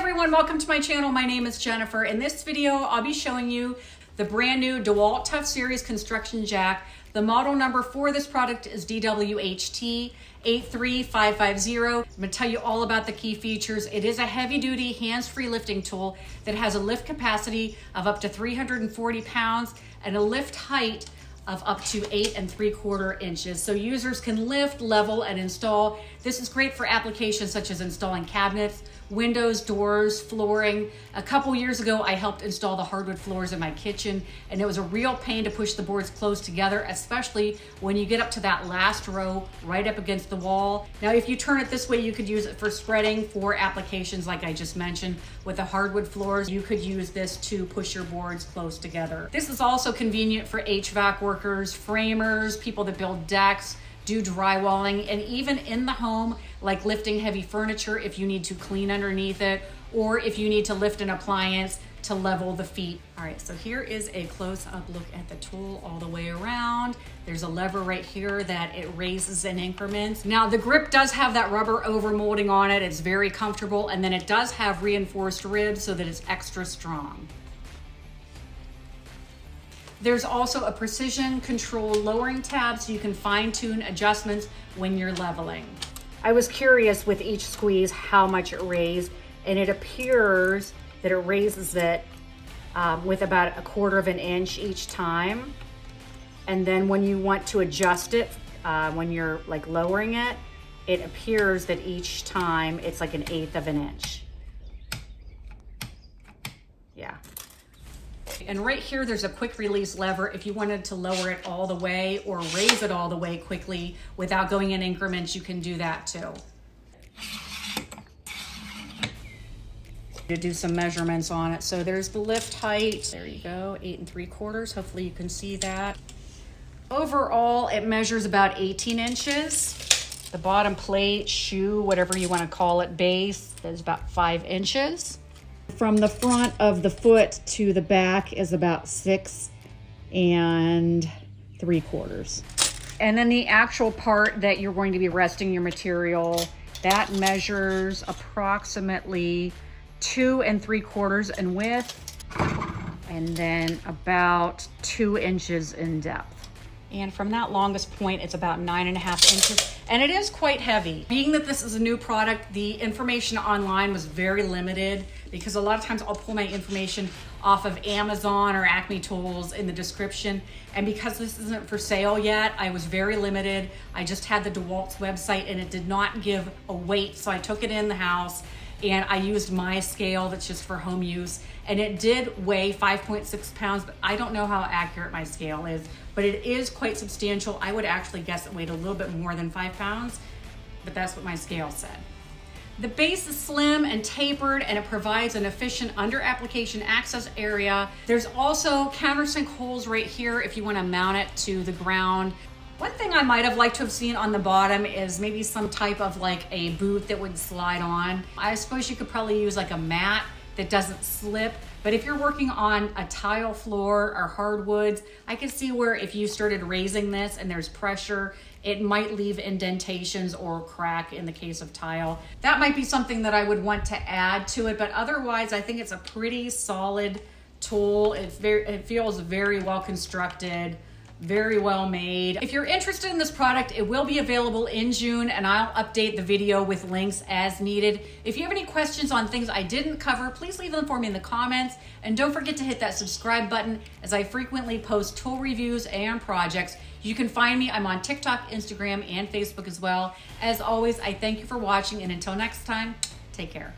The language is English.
everyone, welcome to my channel. My name is Jennifer. In this video, I'll be showing you the brand new DeWalt TOUGHSERIES Construction Jack. The model number for this product is DWHT83550. I'm gonna tell you all about the key features. It is a heavy duty hands-free lifting tool that has a lift capacity of up to 340 pounds and a lift height of up to 8 3/4 inches. So users can lift, level, and install. This is great for applications such as installing cabinets, windows, doors, flooring. A couple years ago, I helped install the hardwood floors in my kitchen, and it was a real pain to push the boards close together, especially when you get up to that last row right up against the wall. Now, if you turn it this way, you could use it for spreading for applications like I just mentioned. With the hardwood floors, you could use this to push your boards close together. This is also convenient for HVAC workers, framers, people that build decks, do drywalling, and even in the home, like lifting heavy furniture if you need to clean underneath it, or if you need to lift an appliance to level the feet. All right, so here is a close-up look at the tool all the way around. There's a lever right here that it raises in increments. Now, the grip does have that rubber overmolding on it. It's very comfortable, and then it does have reinforced ribs so that it's extra strong. There's also a precision control lowering tab so you can fine-tune adjustments when you're leveling. I was curious with each squeeze how much it raised, and it appears that it raises it with about 1/4 inch each time. And then when you want to adjust it, when you're like lowering it, it appears that each time it's like 1/8 inch. Yeah. And right here, there's a quick release lever if you wanted to lower it all the way or raise it all the way quickly without going in increments, you can do that too. To do some measurements on it. So there's the lift height. There you go, 8 3/4. Hopefully you can see that. Overall, it measures about 18 inches. The bottom plate, shoe, whatever you want to call it, base is about 5 inches. From the front of the foot to the back is about 6 3/4. And then the actual part that you're going to be resting your material, that measures approximately 2 3/4 in width and then about 2 inches in depth. And from that longest point, it's about 9.5 inches. And it is quite heavy. Being that this is a new product, the information online was very limited because a lot of times I'll pull my information off of Amazon or ACME tools in the description. And because this isn't for sale yet, I was very limited. I just had the DeWalt's website and it did not give a weight. So I took it in the house and I used my scale that's just for home use. And it did weigh 5.6 pounds, but I don't know how accurate my scale is, but it is quite substantial. I would actually guess it weighed a little bit more than 5 pounds, but that's what my scale said. The base is slim and tapered, and it provides an efficient under application access area. There's also countersink holes right here if you want to mount it to the ground. One thing I might have liked to have seen on the bottom is maybe some type of like a boot that would slide on. I suppose you could probably use like a mat that doesn't slip, but if you're working on a tile floor or hardwoods, I can see where if you started raising this and there's pressure, it might leave indentations or crack in the case of tile. That might be something that I would want to add to it, but otherwise I think it's a pretty solid tool. It feels very well constructed, very well made. If you're interested in this product, it will be available in June, and I'll update the video with links as needed. If you have any questions on things I didn't cover, please leave them for me in the comments. And don't forget to hit that subscribe button as I frequently post tool reviews and projects. You can find me, I'm on TikTok, Instagram, and Facebook as well. As always, I thank you for watching, and until next time, take care.